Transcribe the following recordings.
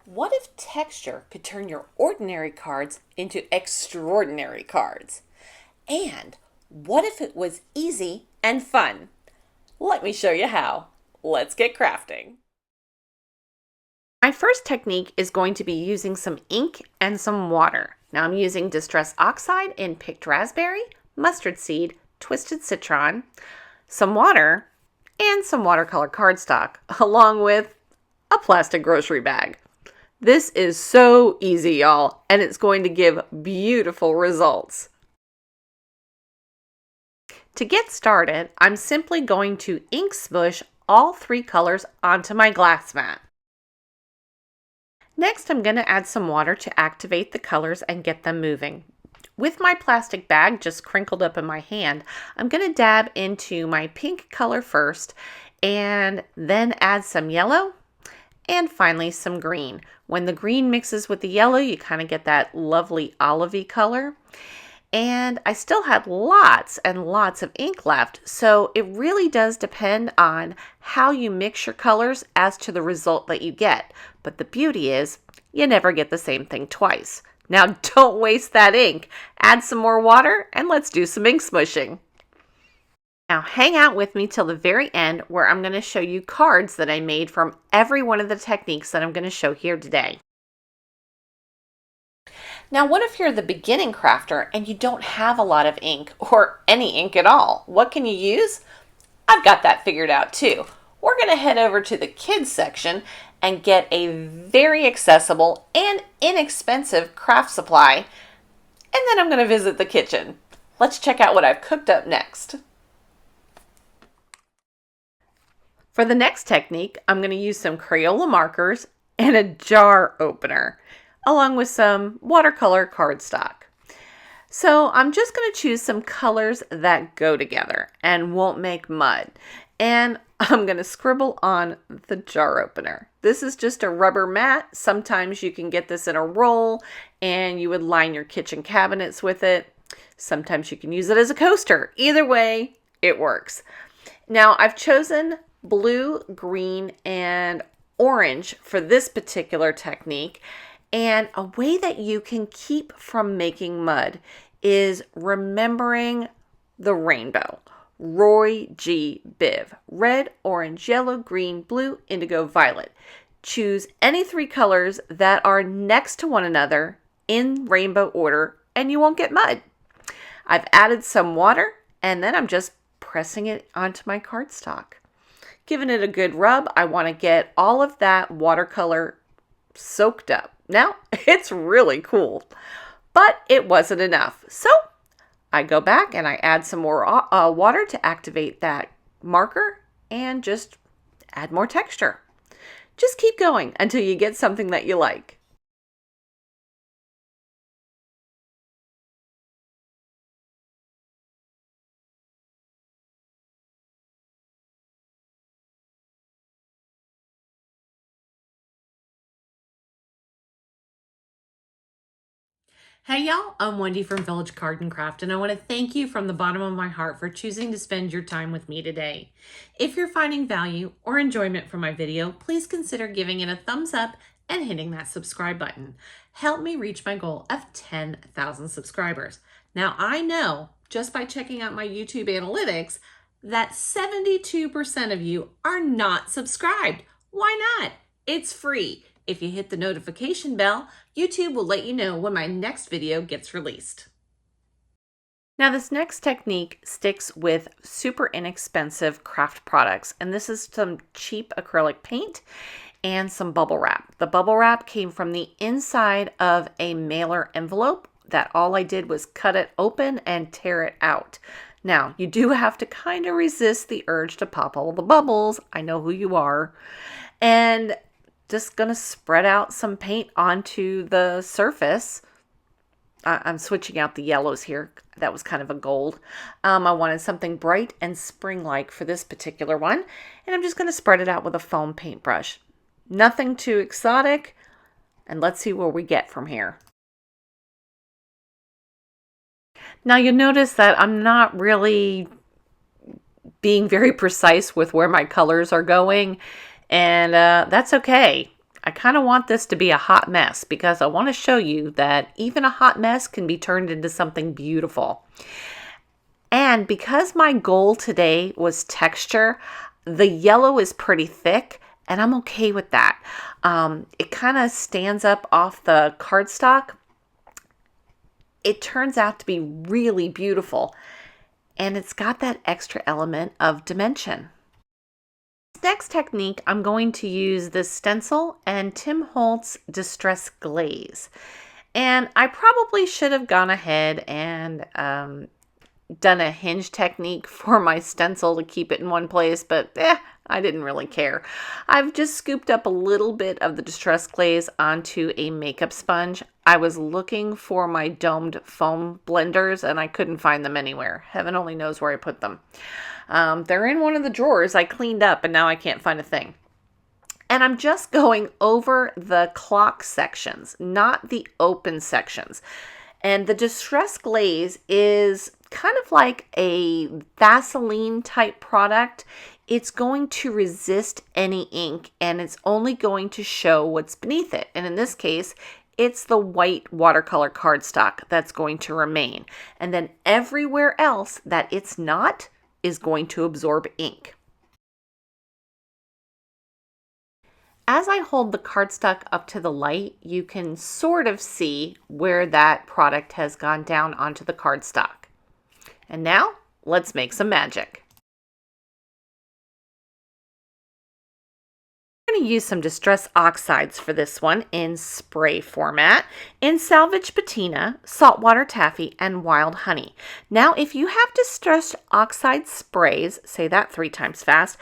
What if texture could turn your ordinary cards into extraordinary cards? And what if it was easy and fun? Let me show you how. Let's get crafting. My first technique is going to be using some ink and some water. Now I'm using Distress Oxide in Picked Raspberry, Mustard Seed, Twisted Citron, some water, and some watercolor cardstock, along with a plastic grocery bag. This is so easy, y'all, and it's going to give beautiful results. To get started, I'm simply going to ink smush all three colors onto my glass mat. Next, I'm going to add some water to activate the colors and get them moving. With my plastic bag just crinkled up in my hand, I'm going to dab into my pink color first and then add some yellow and finally some green. When the green mixes with the yellow, you kind of get that lovely olivey color. And I still had lots and lots of ink left, so it really does depend on how you mix your colors as to the result that you get. But the beauty is, you never get the same thing twice. Now don't waste that ink. Add some more water and let's do some ink smushing. Now hang out with me till the very end where I'm going to show you cards that I made from every one of the techniques that I'm going to show here today. Now what if you're the beginning crafter and you don't have a lot of ink or any ink at all? What can you use? I've got that figured out too. We're going to head over to the kids section and get a very accessible and inexpensive craft supply, and then I'm going to visit the kitchen. Let's check out what I've cooked up next. For the next technique, I'm going to use some Crayola markers and a jar opener, along with some watercolor cardstock. So I'm just going to choose some colors that go together and won't make mud. And I'm going to scribble on the jar opener. This is just a rubber mat. Sometimes you can get this in a roll and you would line your kitchen cabinets with it. Sometimes you can use it as a coaster. Either way, it works. Now I've chosen blue, green, and orange for this particular technique. And a way that you can keep from making mud is remembering the rainbow. Roy G. Biv. Red, orange, yellow, green, blue, indigo, violet. Choose any three colors that are next to one another in rainbow order and you won't get mud. I've added some water and then I'm just pressing it onto my cardstock. Giving it a good rub, I want to get all of that watercolor soaked up. Now, it's really cool, but it wasn't enough. So I go back and I add some more water to activate that marker and just add more texture. Just keep going until you get something that you like. Hey y'all, I'm Wendy from Village Card and Craft, and I want to thank you from the bottom of my heart for choosing to spend your time with me today. If you're finding value or enjoyment from my video, please consider giving it a thumbs up and hitting that subscribe button. Help me reach my goal of 10,000 subscribers. Now I know just by checking out my YouTube analytics that 72% of you are not subscribed. Why not? It's free. If you hit the notification bell, YouTube will let you know when my next video gets released. Now this next technique sticks with super inexpensive craft products, and this is some cheap acrylic paint and some bubble wrap. The bubble wrap came from the inside of a mailer envelope that all I did was cut it open and tear it out. Now you do have to kind of resist the urge to pop all the bubbles. I know who you are. And just going to spread out some paint onto the surface. I'm switching out the yellows here. That was kind of a gold. I wanted something bright and spring-like for this particular one. And I'm just going to spread it out with a foam paintbrush. Nothing too exotic. And let's see where we get from here. Now you'll notice that I'm not really being very precise with where my colors are going. And that's okay. I kind of want this to be a hot mess because I want to show you that even a hot mess can be turned into something beautiful. And because my goal today was texture, the yellow is pretty thick and I'm okay with that. It kind of stands up off the cardstock. It turns out to be really beautiful and it's got that extra element of dimension. Next technique, I'm going to use the Stencil and Tim Holtz Distress Glaze. And I probably should have gone ahead and done a hinge technique for my stencil to keep it in one place, but I didn't really care. I've just scooped up a little bit of the Distress Glaze onto a makeup sponge. I was looking for my domed foam blenders and I couldn't find them anywhere. Heaven only knows where I put them. They're in one of the drawers I cleaned up and now I can't find a thing. And I'm just going over the clock sections, not the open sections. And the Distress Glaze is kind of like a Vaseline type product. It's going to resist any ink and it's only going to show what's beneath it. And in this case, it's the white watercolor cardstock that's going to remain. And then everywhere else that it's not is going to absorb ink. As I hold the cardstock up to the light, you can sort of see where that product has gone down onto the cardstock. And now, let's make some magic. I'm going to use some Distress Oxides for this one in spray format, in Salvage Patina, Saltwater Taffy, and Wild Honey. Now, if you have Distress Oxide sprays, say that 3 times fast,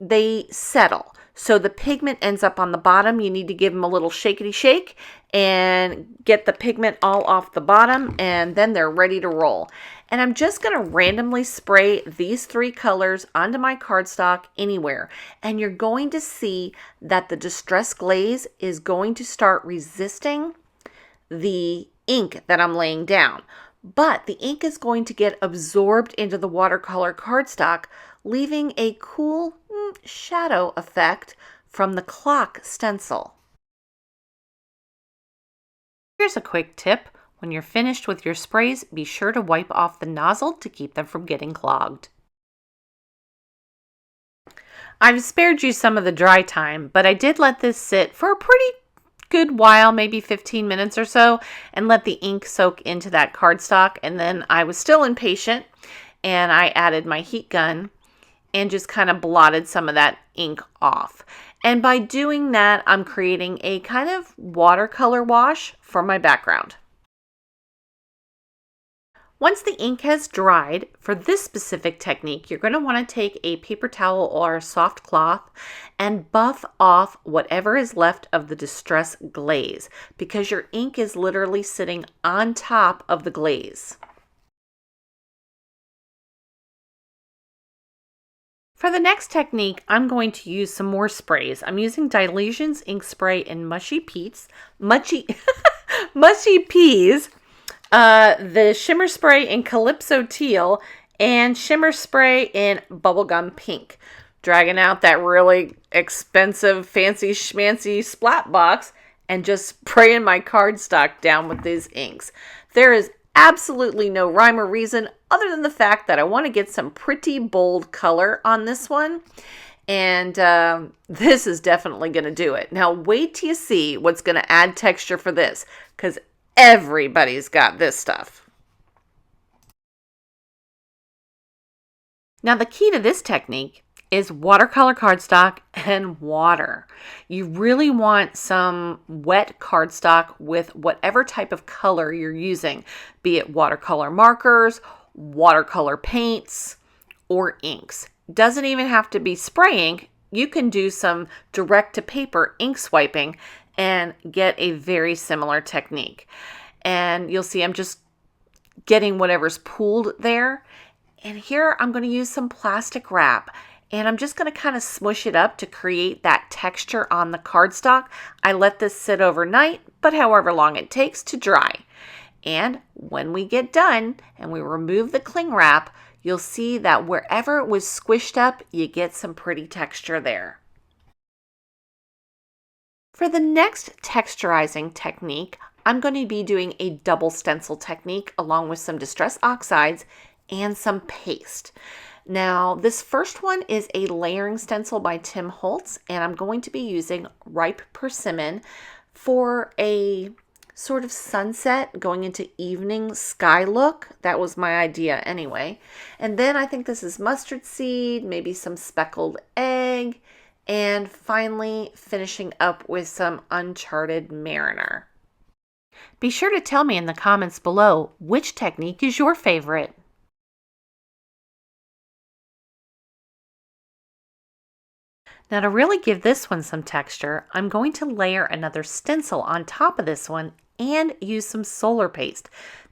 they settle. So the pigment ends up on the bottom. You need to give them a little shakety shake and get the pigment all off the bottom, and then they're ready to roll. And I'm just going to randomly spray these 3 colors onto my cardstock anywhere. And you're going to see that the Distress Glaze is going to start resisting the ink that I'm laying down. But the ink is going to get absorbed into the watercolor cardstock, leaving a cool shadow effect from the clock stencil. Here's a quick tip. When you're finished with your sprays, be sure to wipe off the nozzle to keep them from getting clogged. I've spared you some of the dry time, but I did let this sit for a pretty good while, maybe 15 minutes or so, and let the ink soak into that cardstock. And then I was still impatient and I added my heat gun and just kind of blotted some of that ink off. And by doing that, I'm creating a kind of watercolor wash for my background. Once the ink has dried, for this specific technique, you're going to want to take a paper towel or a soft cloth and buff off whatever is left of the Distress Glaze, because your ink is literally sitting on top of the glaze. For the next technique, I'm going to use some more sprays. I'm using Dylusions ink spray in Mushy Peas, the Shimmer Spray in Calypso Teal, and Shimmer Spray in Bubblegum Pink. Dragging out that really expensive, fancy schmancy splat box and just spraying my cardstock down with these inks. There is absolutely no rhyme or reason other than the fact that I want to get some pretty bold color on this one. And this is definitely going to do it. Now wait till you see what's going to add texture for this, because everybody's got this stuff. Now the key to this technique is watercolor cardstock and water. You really want some wet cardstock with whatever type of color you're using, be it watercolor markers, watercolor paints, or inks. Doesn't even have to be spraying. You can do some direct to paper ink swiping and get a very similar technique. And you'll see I'm just getting whatever's pooled there. And here I'm going to use some plastic wrap. And I'm just going to kind of smush it up to create that texture on the cardstock. I let this sit overnight, but however long it takes to dry. And when we get done and we remove the cling wrap, you'll see that wherever it was squished up, you get some pretty texture there. For the next texturizing technique, I'm going to be doing a double stencil technique along with some distress oxides and some paste. Now, this first one is a layering stencil by HOLTZ, and I'm going to be using Ripe Persimmon for a sort of sunset going into evening sky look. That was my idea anyway. And then I think this is mustard seed, maybe some speckled egg, and finally finishing up with some Uncharted Mariner. Be sure to tell me in the comments below which technique is your favorite. Now, to really give this one some texture, I'm going to layer another stencil on top of this one and use some solar paste.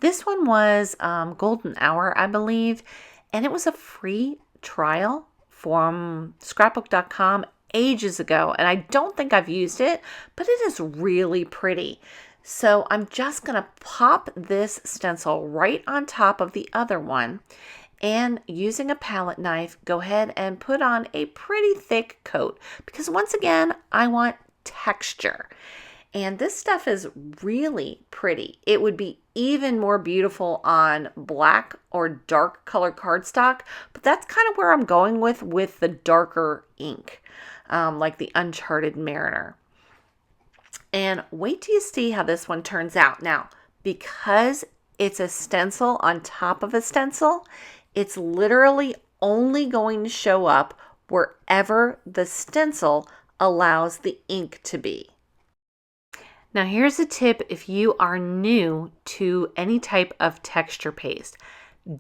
This one was Golden Hour, I believe, and it was a free trial from scrapbook.com ages ago, and I don't think I've used it, but it is really pretty. So I'm just going to pop this stencil right on top of the other one, and using a palette knife, go ahead and put on a pretty thick coat, because once again, I want texture. And this stuff is really pretty. It would be even more beautiful on black or dark color cardstock, but that's kind of where I'm going with the darker ink, like the Uncharted Mariner. And wait till you see how this one turns out. Now, because it's a stencil on top of a stencil, it's literally only going to show up wherever the stencil allows the ink to be. Now, here's a tip if you are new to any type of texture paste.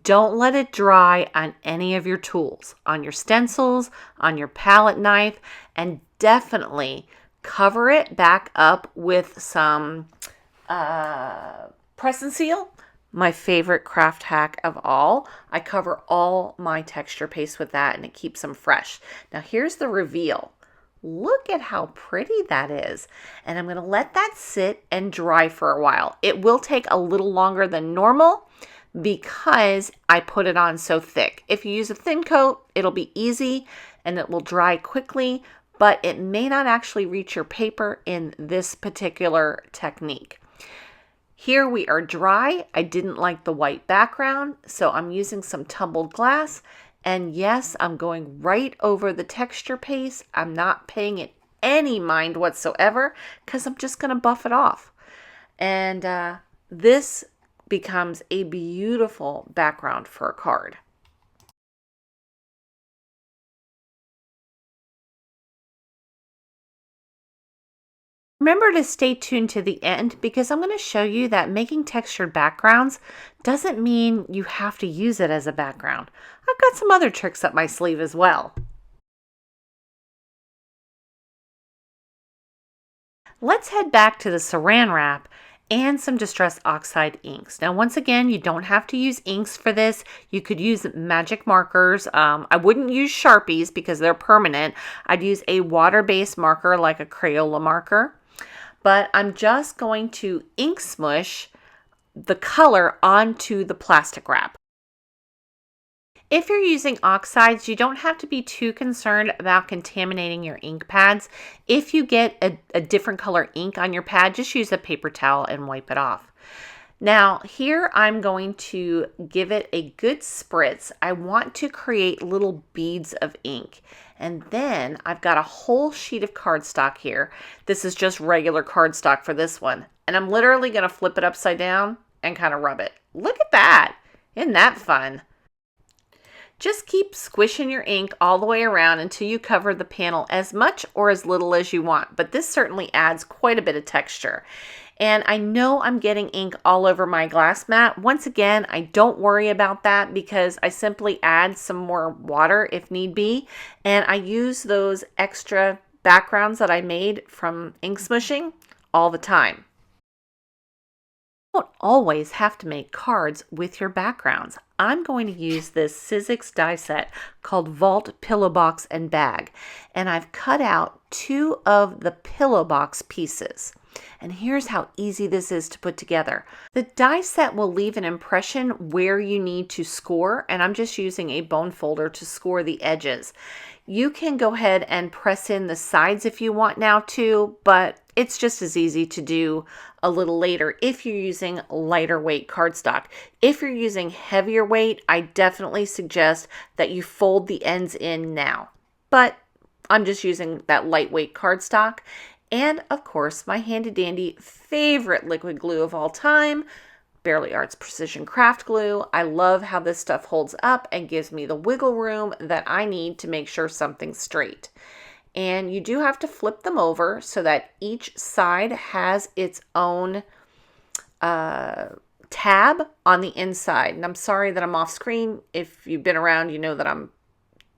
Don't let it dry on any of your tools, on your stencils, on your palette knife, and definitely cover it back up with some press and seal. My favorite craft hack of all. I cover all my texture paste with that and it keeps them fresh. Now here's the reveal. Look at how pretty that is. And I'm going to let that sit and dry for a while. It will take a little longer than normal because I put it on so thick. If you use a thin coat, it'll be easy and it will dry quickly, but it may not actually reach your paper in this particular technique. Here we are dry. I didn't like the white background, so I'm using some tumbled glass. And yes, I'm going right over the texture paste. I'm not paying it any mind whatsoever because I'm just going to buff it off. And this becomes a beautiful background for a card. Remember to stay tuned to the end because I'm going to show you that making textured backgrounds doesn't mean you have to use it as a background. I've got some other tricks up my sleeve as well. Let's head back to the Saran wrap and some Distress Oxide inks. Now, once again, you don't have to use inks for this. You could use magic markers. I wouldn't use Sharpies because they're permanent. I'd use a water-based marker like a Crayola marker. But I'm just going to ink smush the color onto the plastic wrap. If you're using oxides, you don't have to be too concerned about contaminating your ink pads. If you get a different color ink on your pad, just use a paper towel and wipe it off. Now, here I'm going to give it a good spritz. I want to create little beads of ink. And then I've got a whole sheet of cardstock here. This is just regular cardstock for this one. And I'm literally going to flip it upside down and kind of rub it. Look at that. Isn't that fun? Just keep squishing your ink all the way around until you cover the panel as much or as little as you want. But this certainly adds quite a bit of texture. And I know I'm getting ink all over my glass mat. Once again, I don't worry about that because I simply add some more water if need be. And I use those extra backgrounds that I made from ink smushing all the time. You don't always have to make cards with your backgrounds. I'm going to use this SIZZIX die set called Vault Pillow Box and Bag. And I've cut out 2 of the pillow box pieces. And here's how easy this is to put together. The die set will leave an impression where you need to score, and I'm just using a bone folder to score the edges. You can go ahead and press in the sides if you want now too, but It's just as easy to do a little later if you're using lighter weight cardstock. If you're using heavier weight, I definitely suggest that you fold the ends in now. But I'm just using that lightweight cardstock. And of course, my handy dandy favorite liquid glue of all time, Bearly Arts Precision Craft Glue. I love how this stuff holds up and gives me the wiggle room that I need to make sure something's straight. And you do have to flip them over so that each side has its own tab on the inside. And I'm sorry that I'm off screen. If you've been around, you know that I'm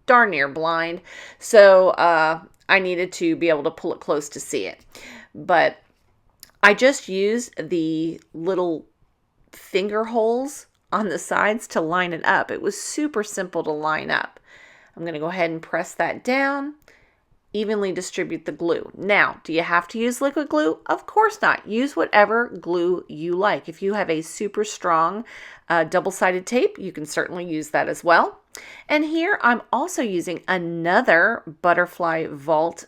darn near blind. So I needed to be able to pull it close to see it. But I just used the little finger holes on the sides to line it up. It was super simple to line up. I'm going to go ahead and press that down. Evenly distribute the glue. Now, do you have to use liquid glue? Of course not. Use whatever glue you like. If you have a super strong double-sided tape, you can certainly use that as well. And here I'm also using another Butterfly Vault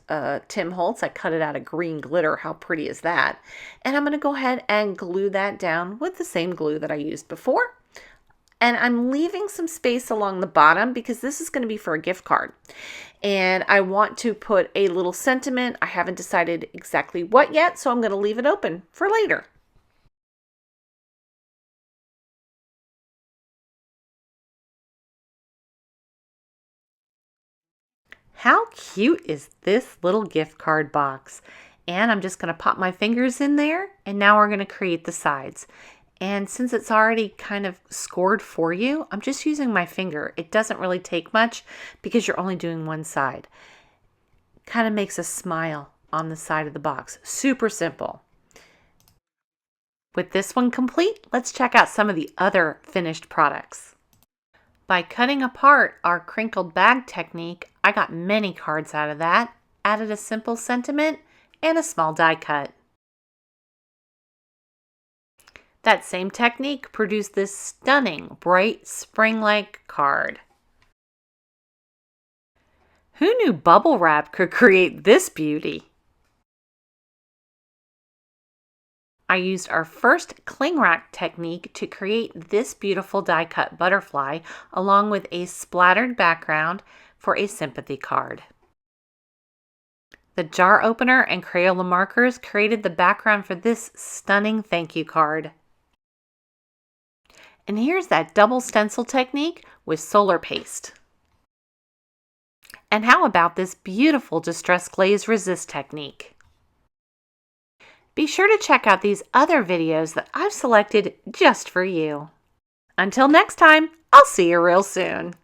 Tim Holtz. I cut it out of green glitter. How pretty is that? And I'm going to go ahead and glue that down with the same glue that I used before. And I'm leaving some space along the bottom because this is going to be for a gift card. And I want to put a little sentiment. I haven't decided exactly what yet, so I'm going to leave it open for later. How cute is this little gift card box? And I'm just going to pop my fingers in there, and now we're going to create the sides. And since it's already kind of scored for you, I'm just using my finger. It doesn't really take much because you're only doing one side. Kind of makes a smile on the side of the box. Super simple. With this one complete, let's check out some of the other finished products. By cutting apart our crinkled bag technique, I got many cards out of that, added a simple sentiment, and a small die cut. That same technique produced this stunning, bright, spring-like card. Who knew bubble wrap could create this beauty? I used our first cling wrap technique to create this beautiful die-cut butterfly, along with a splattered background for a sympathy card. The jar opener and Crayola markers created the background for this stunning thank you card. And here's that double stencil technique with solar paste. And how about this beautiful Distress Glaze Resist technique? Be sure to check out these other videos that I've selected just for you. Until next time, I'll see you real soon.